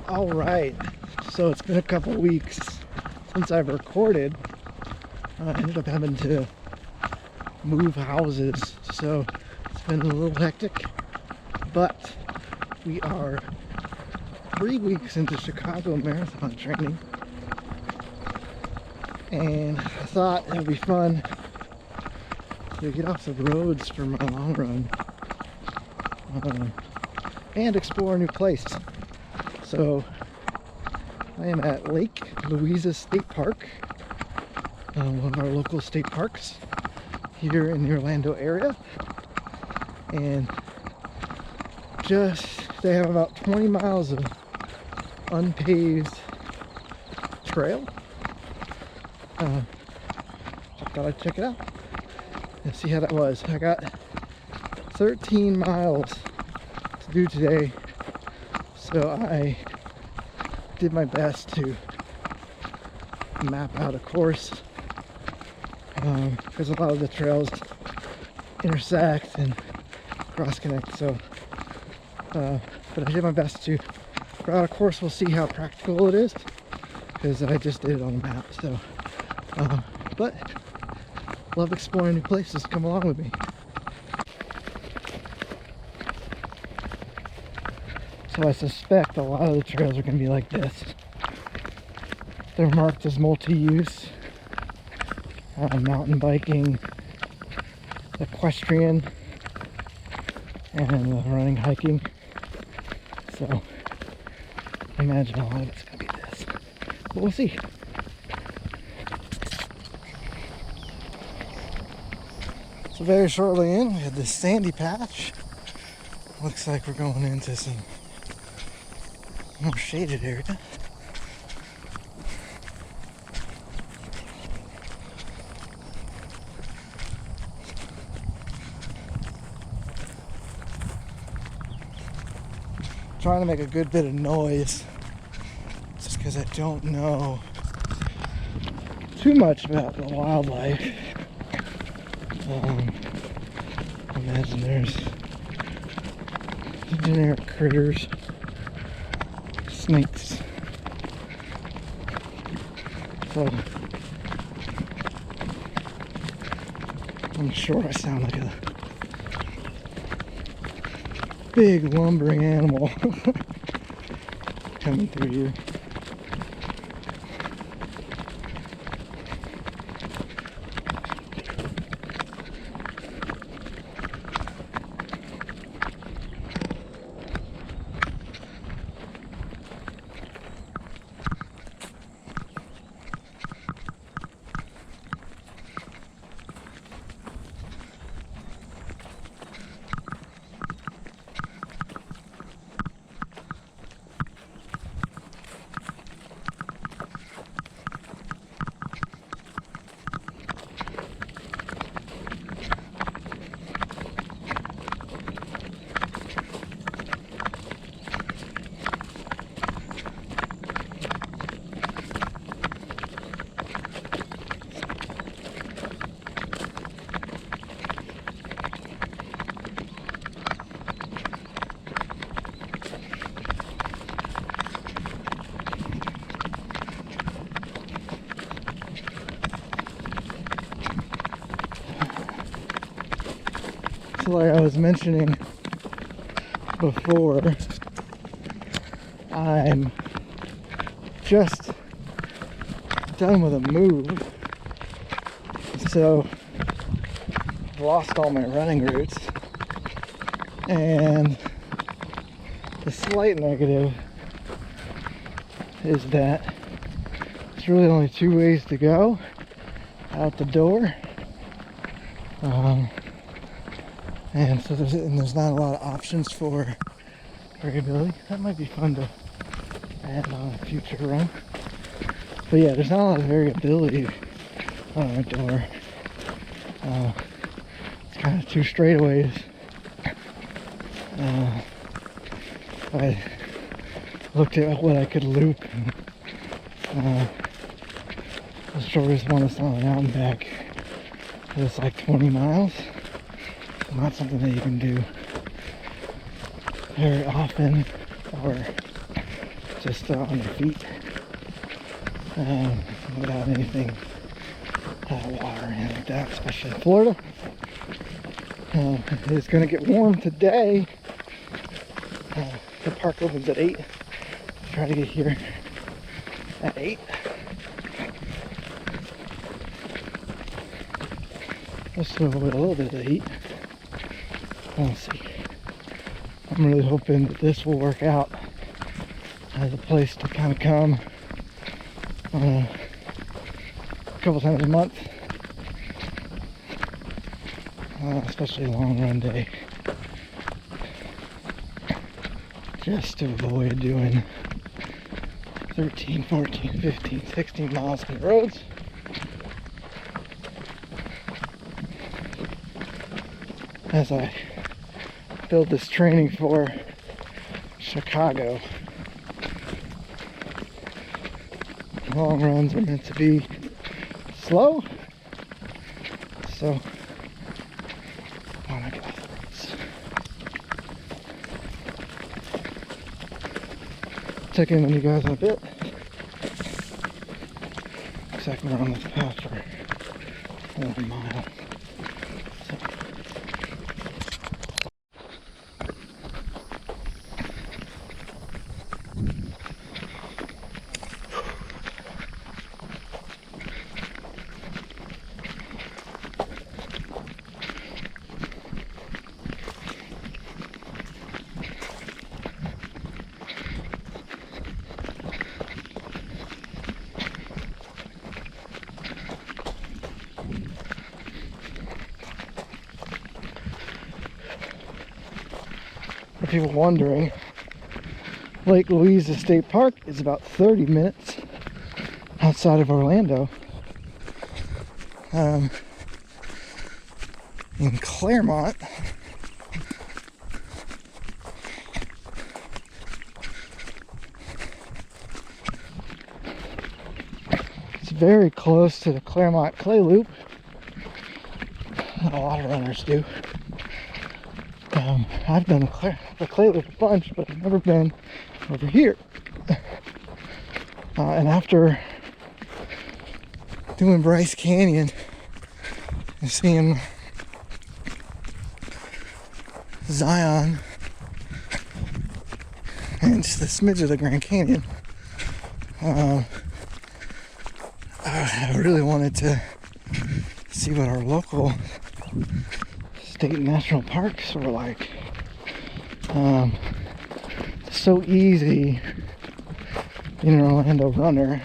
All right, so it's been a couple weeks since I've recorded. I ended up having to move houses, so it's been a little hectic, but we are 3 weeks into Chicago marathon training, and I thought it would be fun to get off the roads for my long run and explore a new place. So I am at Lake Louisa State Park, one of our local state parks here in the Orlando area, and they have about 20 miles of unpaved trail. I thought I'd check it out and see how that was. I got 13 miles to do today, so I did my best to map out a course, because a lot of the trails intersect and cross connect, so but I did my best to route a course. We'll see how practical it is, because I just did it on the map. So but love exploring new places. Come along with me. So I suspect a lot of the trails are going to be like this. They're marked as multi-use, mountain biking, equestrian, and running, hiking. So I imagine a lot of it's going to be this, but we'll see. So very shortly in, we had this sandy patch. Looks like we're going into some more shaded area. Trying to make a good bit of noise, just because I don't know too much about the wildlife. I imagine there's generic critters, snakes. So I'm sure I sound like a big lumbering animal coming through here. So like I was mentioning before, I'm just done with a move, so I've lost all my running routes, and the slight negative is that there's really only 2 ways to go out the door. And so there's not a lot of options for variability. That might be fun to add on a future run. But yeah, there's not a lot of variability on our door. It's kind of 2 straightaways. I looked at what I could loop, and the shortest one is on the mountain back. It's like 20 miles. Not something that you can do very often, or just on their feet, without anything, water or anything like that, especially in Florida. It's going to get warm today. The park opens at 8. Try to get here at 8. Just to avoid a little bit of the heat. We'll see. I'm really hoping that this will work out as a place to kind of come a couple times a month, especially a long run day, just to avoid doing 13, 14, 15, 16 miles on the roads. As I build this training for Chicago. Long runs are meant to be slow, so I want to get off the roads. Check in on you guys in a bit. Looks like we're on this path for another mile. For people wondering, Lake Louisa State Park is about 30 minutes outside of Orlando. In Claremont, it's very close to the Claremont Clay Loop. A lot of runners do. I've done the Clay Loop a bunch, but I've never been over here. And after doing Bryce Canyon and seeing Zion and just a smidge of the Grand Canyon, I really wanted to see what our local state and national parks were like. It's so easy being an Orlando runner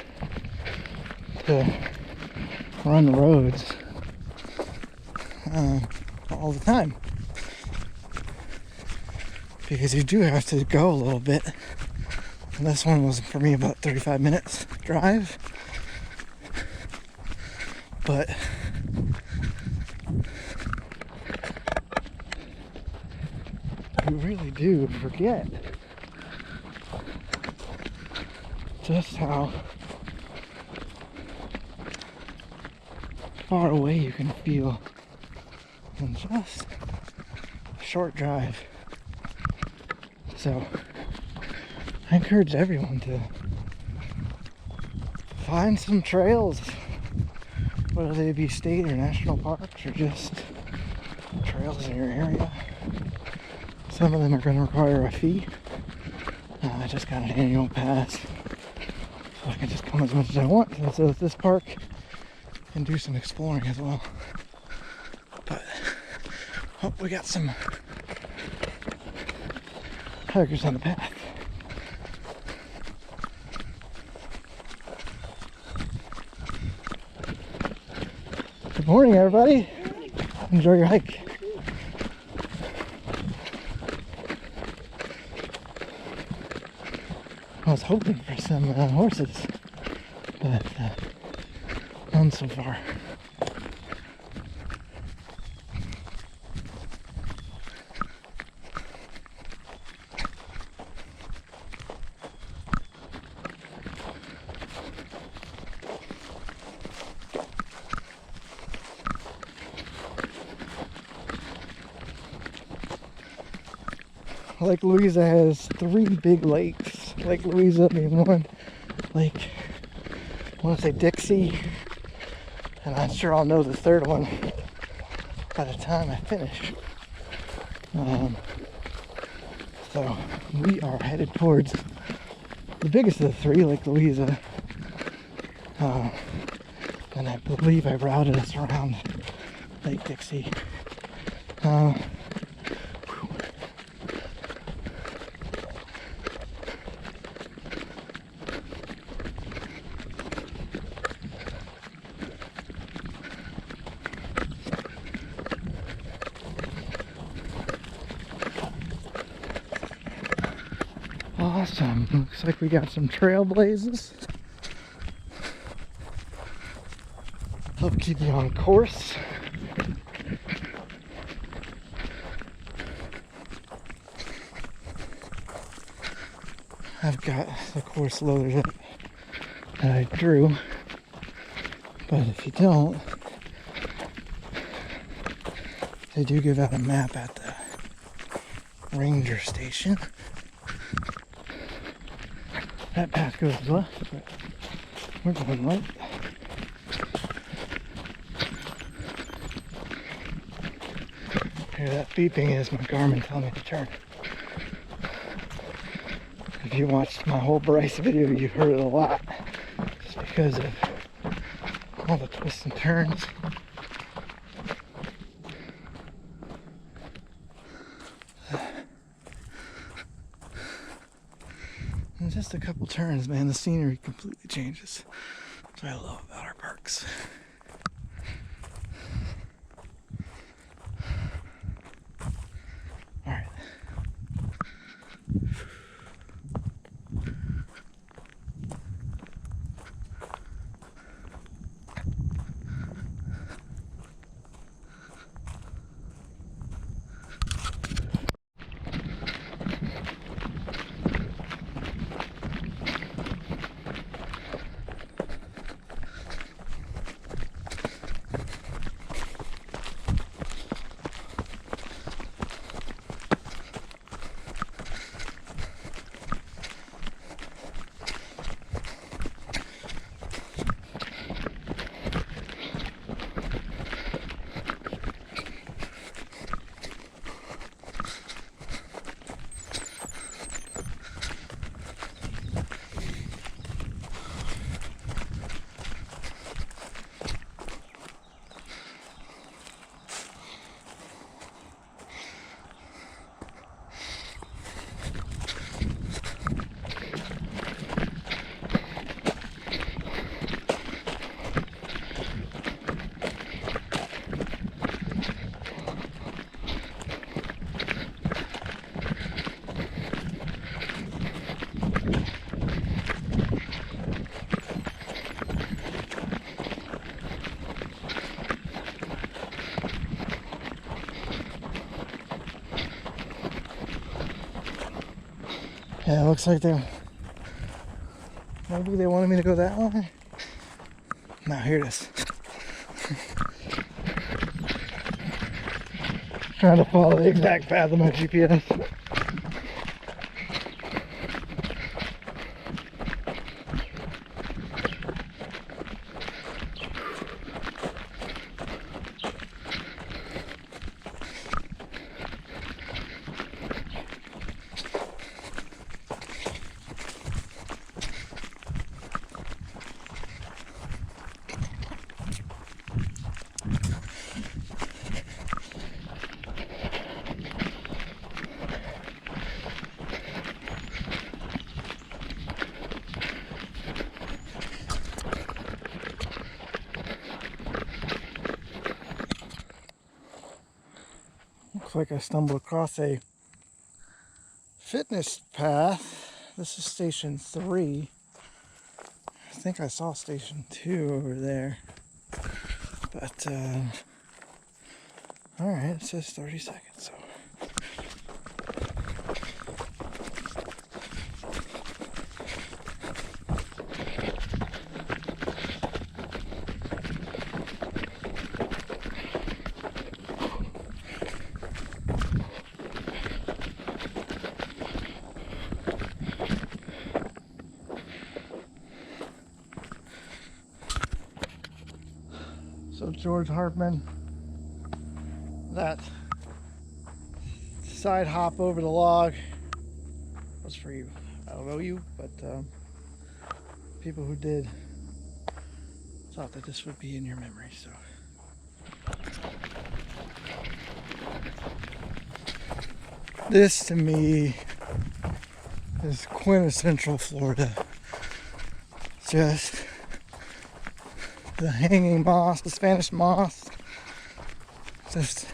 to run the roads all the time, because you do have to go a little bit, and this one was for me about 35 minutes drive, but you really do forget just how far away you can feel in just a short drive. So I encourage everyone to find some trails, whether they be state or national parks or just trails in your area. Some of them are going to require a fee. I just got an annual pass, so I can just come as much as I want to this park and do some exploring as well. But oh, we got some hikers on the path. Good morning, everybody. Enjoy your hike. I was hoping for some horses, but none so far. Lake Louisa has 3 big lakes. Lake Louisa being one. Lake, I want to say Dixie. And I'm sure I'll know the third one by the time I finish. So we are headed towards the biggest of the 3, Lake Louisa. And I believe I routed us around Lake Dixie. Awesome. Looks like we got some trailblazers. Help keep you on course. I've got the course loaded up that I drew, but if you don't, they do give out a map at the ranger station. That path goes left, but we're going right. Here, that beeping is my Garmin telling me to turn. If you watched my whole Bryce video, you've heard it a lot, just because of all the twists and turns. In just a couple turns, man, the scenery completely changes. That's what I love about our parks. All right. Yeah, it looks like maybe they wanted me to go that way. No, here it is. Trying to follow the exact path of my GPS. Looks like I stumbled across a fitness path. This is station 3. I think I saw station 2 over there. But, alright, it says 30 seconds, so. So George Hartman, that side hop over the log was for you. I don't know you, but people who did thought that this would be in your memory. So this to me is quintessential Florida. Just the hanging moss, the Spanish moss. Just,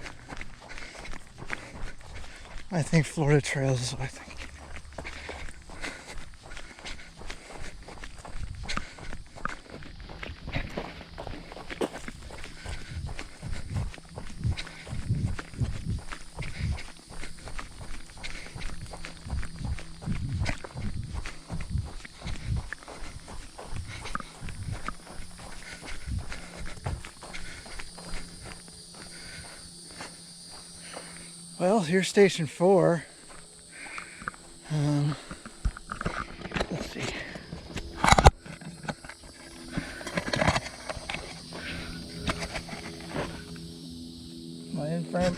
I think Florida trails is what I think. Well, here's station 4. Let's see. Am I in frame?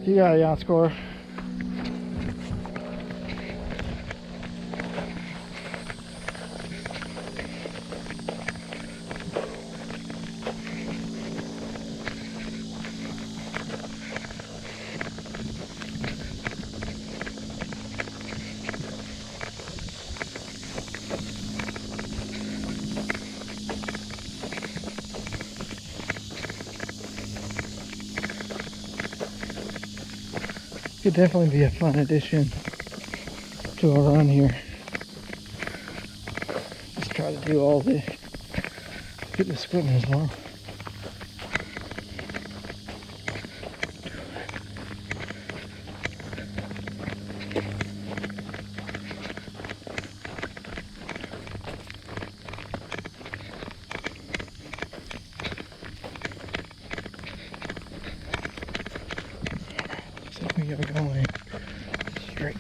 You got a yacht score. Could definitely be a fun addition to a run here. Just try to do all the fitness equipment as well. So we are going straight.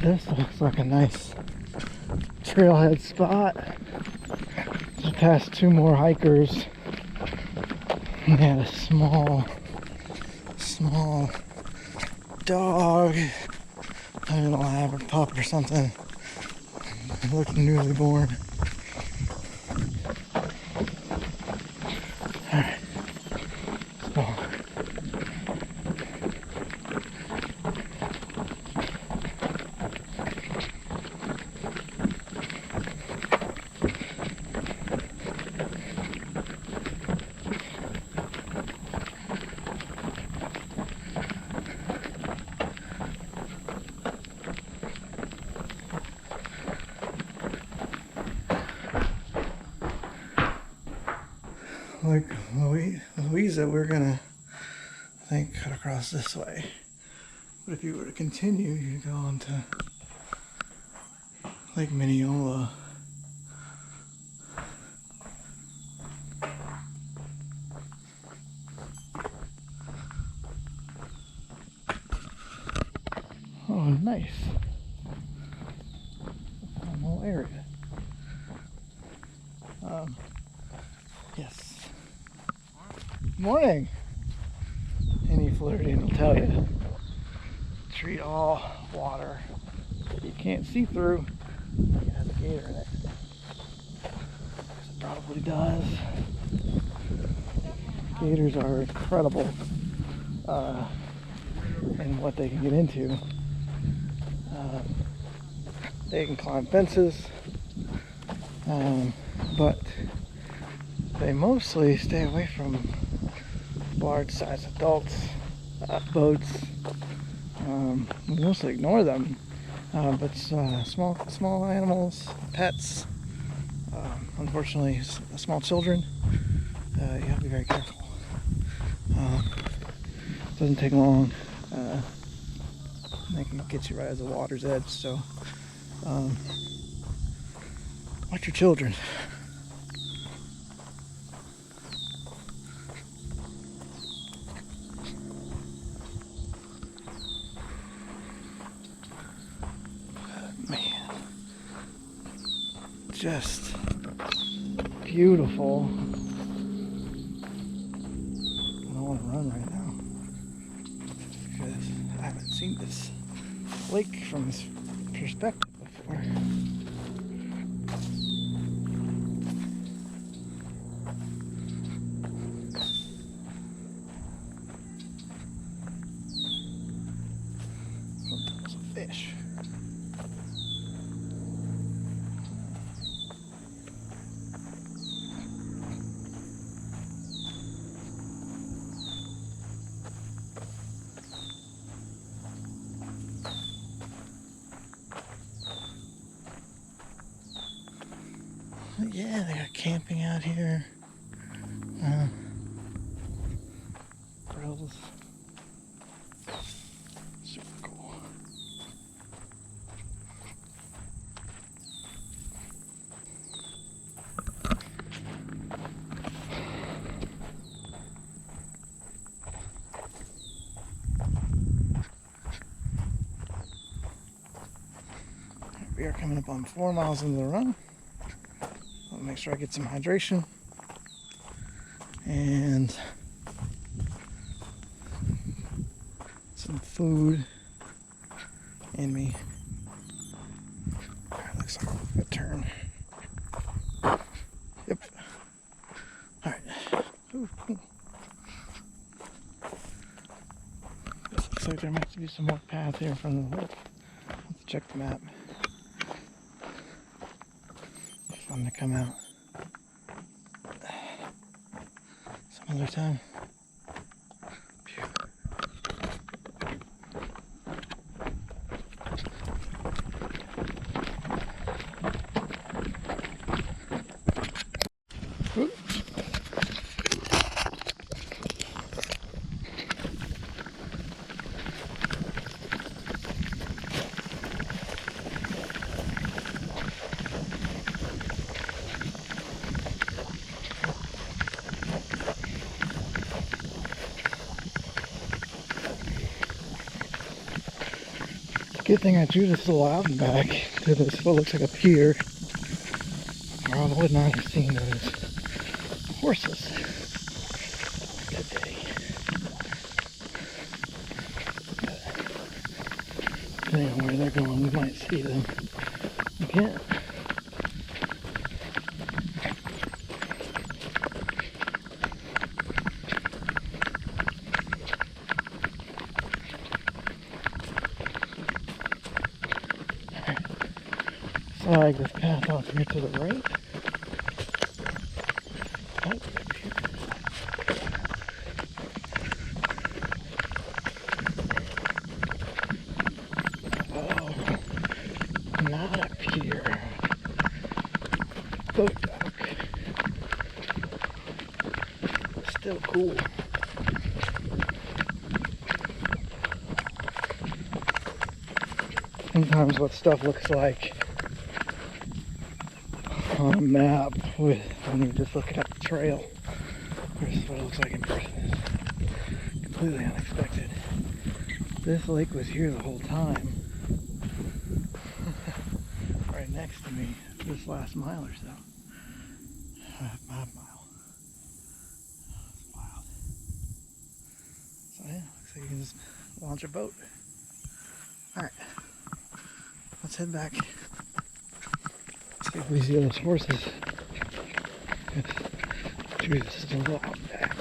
This looks like a nice trailhead spot. Just past 2 more hikers. And they had a small dog. I don't know, lab or pup or something. It looked newly born. Alright. So Lake Louisa, we're gonna, I think, cut across this way. But if you were to continue, you go on to Lake Mineola. Oh, nice. Fun little area. Yes. Morning. Any Floridian will tell you. Treat all water you can't see through. It has a gator in it. It probably does. Gators are incredible in what they can get into. They can climb fences, but they mostly stay away from large-sized adults, boats. We mostly ignore them, but small animals, pets, unfortunately, small children. You have to be very careful. It doesn't take long. They can get you right at the water's edge, so watch your children. Man, just beautiful. I don't want to run right now because I haven't seen this lake from this perspective before. There's a fish. Yeah, they got camping out here. Grills. Super cool. We are coming up on 4 miles into the run. I'll make sure I get some hydration and some food in me. Alright, looks like a good turn. Yep. Alright. Ooh, cool. This looks like there might be some more path here from the lake. Let's check the map. Fun to come out some other time. Phew. Oops. Good thing I drew this little out and back to this what looks like a pier, or I would not have seen those horses today. Depending on where they're going, we might see them again. So I like this path off here to the right. Oh, up here. Oh, not up here. Boat dock. still cool. Sometimes what stuff looks like on a map when you're just looking at the trail versus what it looks like in person is completely unexpected. This lake was here the whole time. Right next to me, this last mile or so. 5 mile. That's wild. So yeah, looks like you can just launch a boat. Alright, let's head back. See if we see those horses. Jesus, still out back.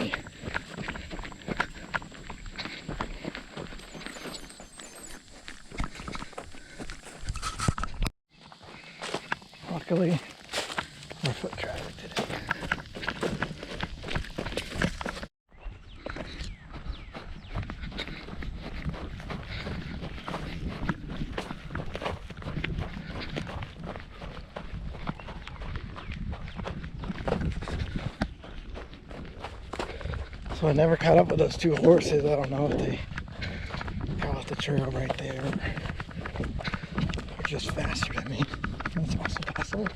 Luckily, more foot traffic today. So I never caught up with those 2 horses. I don't know if they got off the trail right there or just faster than me. That's also possible.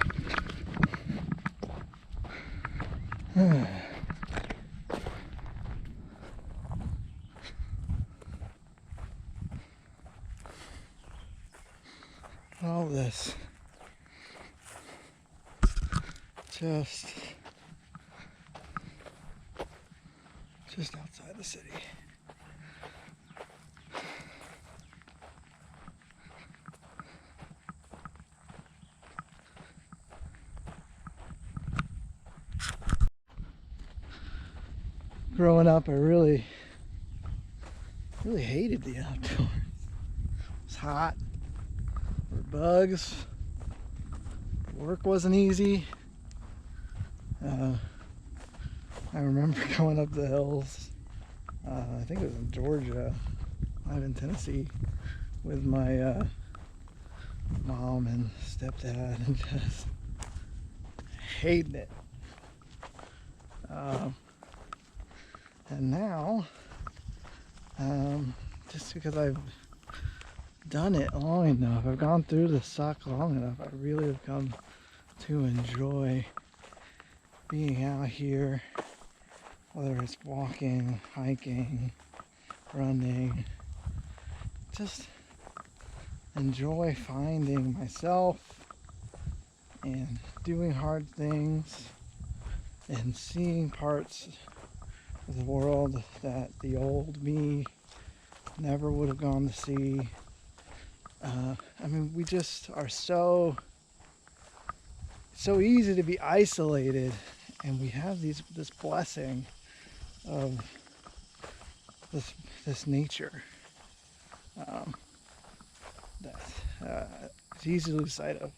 All this just outside the city. Growing up, I really hated the outdoors. It was hot, there were bugs, work wasn't easy. I remember going up the hills, I think it was in Georgia, I'm in Tennessee, with my mom and stepdad, and just hating it. And now, just because I've done it long enough, I've gone through the suck long enough, I really have come to enjoy being out here, whether it's walking, hiking, running. Just enjoy finding myself and doing hard things and seeing parts of the world that the old me never would have gone to see. I mean, we just are so easy to be isolated, and we have this blessing of this nature that it's easy to lose sight of.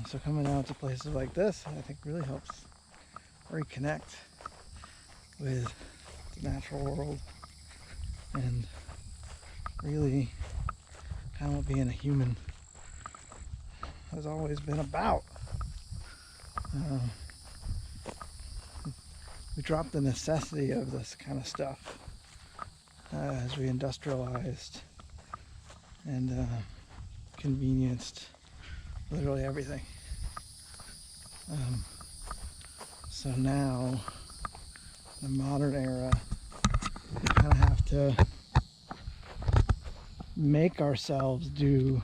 So coming out to places like this, I think really helps reconnect with the natural world and really kind of what being a human has always been about. We dropped the necessity of this kind of stuff as we industrialized and convenienced literally everything. So now, in the modern era, we kind of have to make ourselves do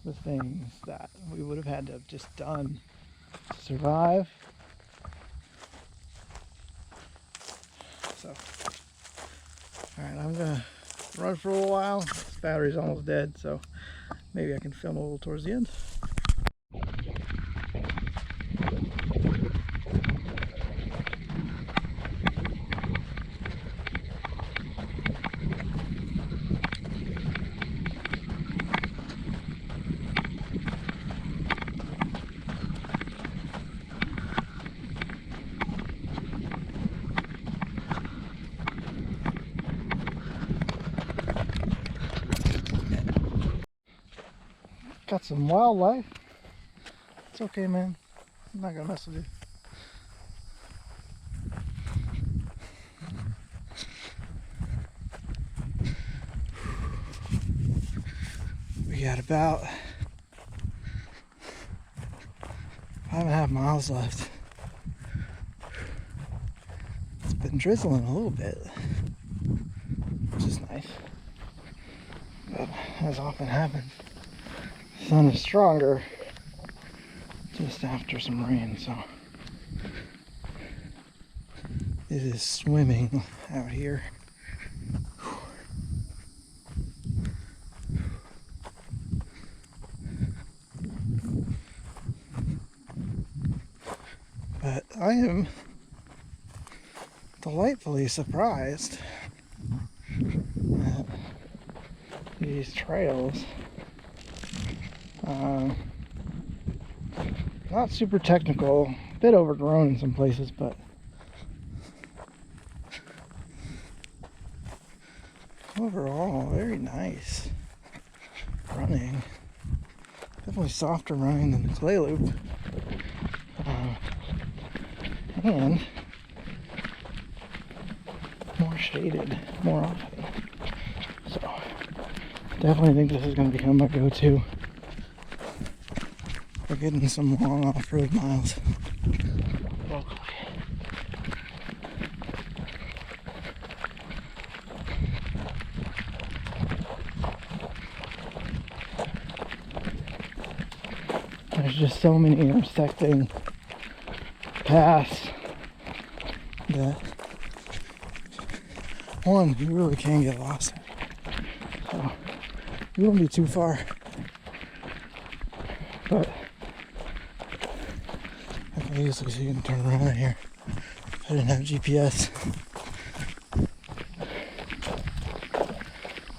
the things that we would have had to have just done to survive. So, alright, I'm gonna run for a little while. This battery's almost dead, so maybe I can film a little towards the end. Got some wildlife. It's okay, man. I'm not gonna mess with you. got about 5.5 miles left. It's been drizzling a little bit, which is nice. But as often happens, the sun is stronger just after some rain, so it is swimming out here. But I am delightfully surprised at these trails. Not super technical, a bit overgrown in some places, but overall very nice running. Definitely softer running than the clay loop, and more shaded more often. So definitely think this is going to become my go-to for getting some long off-road miles locally. There's just so many intersecting paths that one, you really can get lost in. So you won't be too far, but I can easily see you can turn around here. I didn't have GPS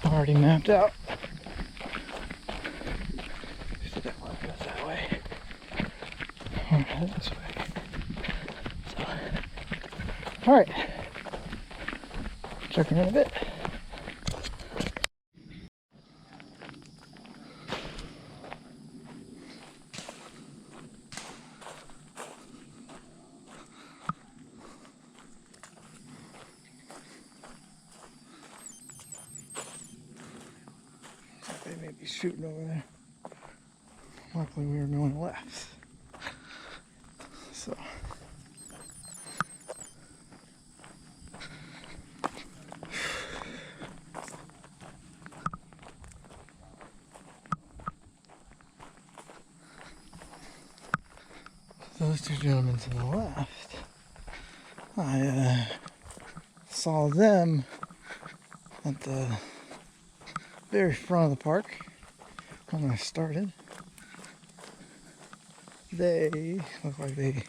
already mapped out. See that one goes that way. I'm headed this way. So, all right, check in a bit. They may be shooting over there. Luckily we were going left. So those two gentlemen to the left, I saw them at the very front of the park when I started. They look like they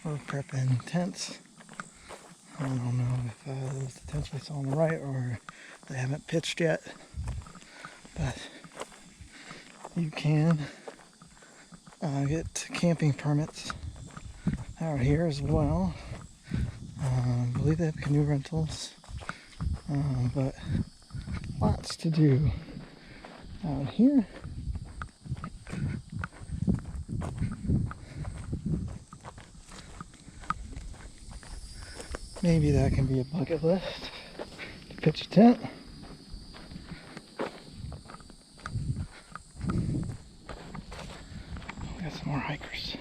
were prepping tents. I don't know if those tents we saw on the right or they haven't pitched yet, but you can get camping permits out here as well. I believe they have canoe rentals, but lots to do out here. Maybe that can be a bucket list to pitch a tent. We got some more hikers.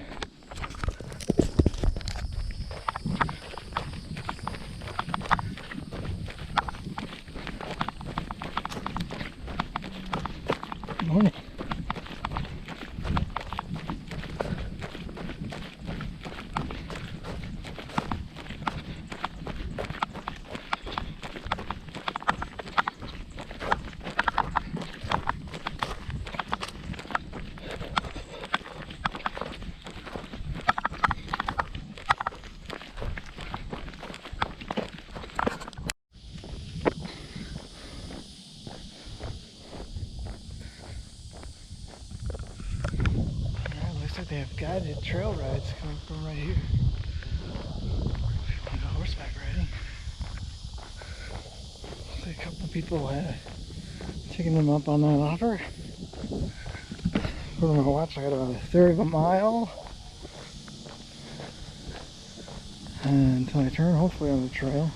Good morning. They have guided trail rides coming from right here. If you want to go horseback riding. So a couple of people have taken them up on that offer. What am I watch? I got about a third of a mile until I turn, hopefully on the trail.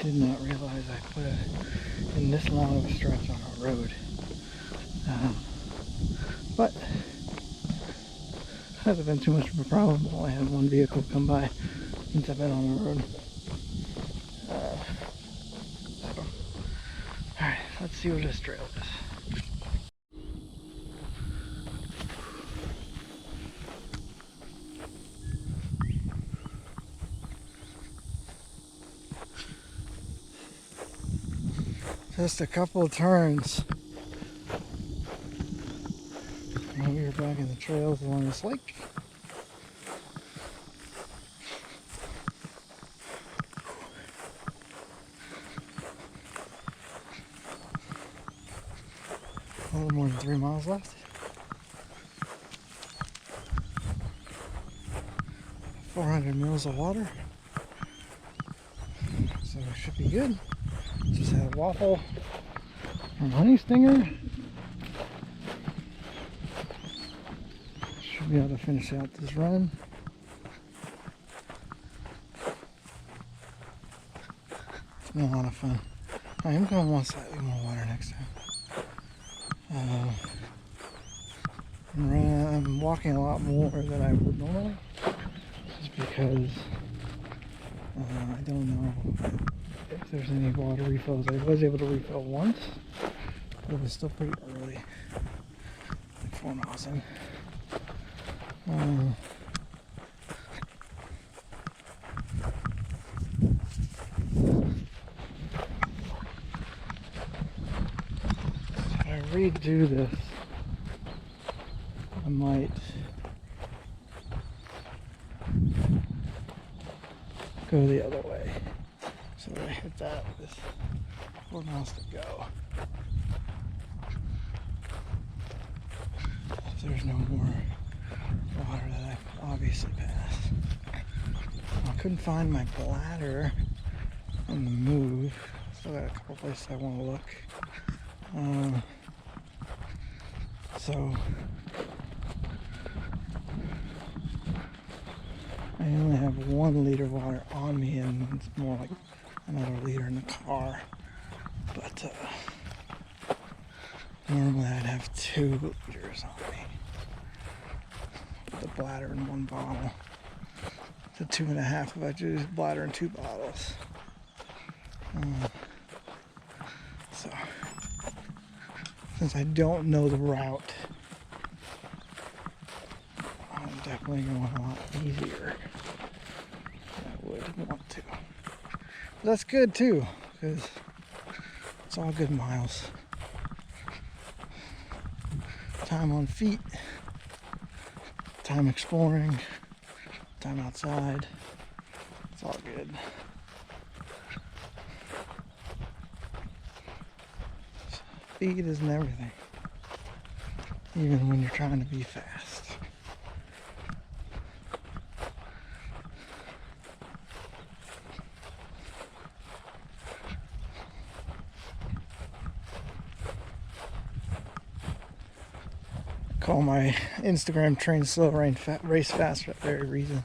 did not realize I put in this long of a stretch on a road. But hasn't been too much of a problem. Only had one vehicle come by since I've been on the road. Alright, let's see what this trail is. Just a couple of turns. And we are back in the trails along this lake. A little more than 3 miles left. 400 mils of water. So it should be good. Just had a waffle from Honey Stinger. Should be able to finish out this run. It's been a lot of fun. I am going to want slightly more water next time. I'm walking a lot more than I would normally, just because I don't know if there's any water refills. I was able to refill once, but it was still pretty early, like 4 miles in. If I redo this, I might go the other way. So I hit that with 4 miles to go. If there's no more water that I obviously passed. I couldn't find my bladder on the move. Still got a couple places I want to look. So I only have 1 liter of water on me, and it's more like another liter in the car. But normally I'd have 2 liters on me. With the bladder in 1 bottle. The 2.5 if I do bladder in 2 bottles. So since I don't know the route, I'm definitely going a lot easier than I would want to. But that's good too, because it's all good miles. Time on feet, time exploring, time outside. It's all good. Speed isn't everything, even when you're trying to be fast. I call my Instagram train slow, race fast for that very reason.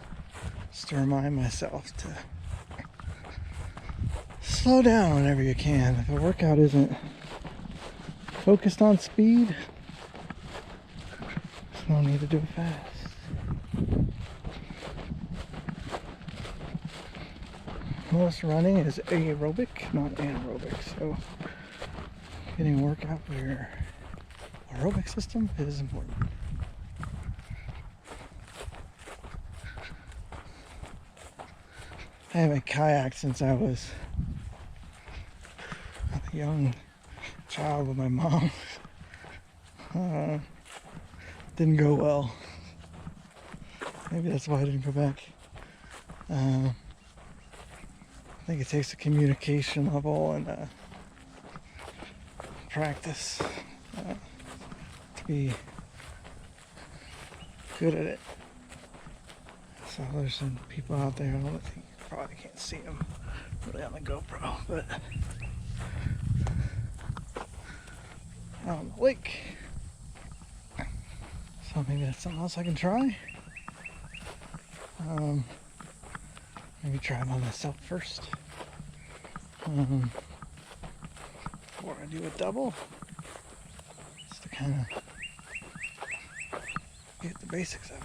Just to remind myself to slow down whenever you can. If a workout isn't focused on speed, there's no need to do it fast. Most running is aerobic, not anaerobic, so getting a workout for your aerobic system is important. I haven't kayaked since I was a young child with my mom. Didn't go well. Maybe that's why I didn't go back. I think it takes a communication level and practice to be good at it. So there's some people out there, I don't think you probably can't see them really on the GoPro, but out on the lake. So maybe that's something else I can try. Maybe try it by myself first. Before I do a double, just to kind of get the basics of it.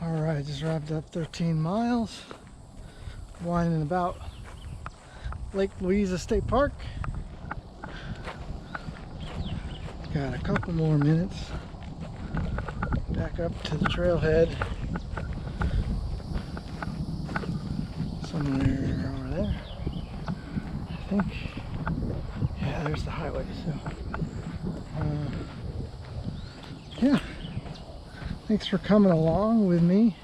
Alright, just wrapped up 13 miles, winding about Lake Louisa State Park. Got a couple more minutes back up to the trailhead somewhere over there, I think. Yeah, there's the highway. So yeah, thanks for coming along with me.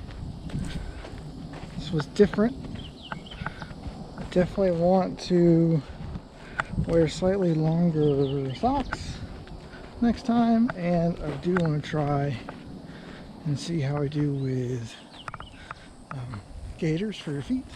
This was different. I definitely want to wear slightly longer socks next time, and I do want to try and see how I do with gaiters for your feet.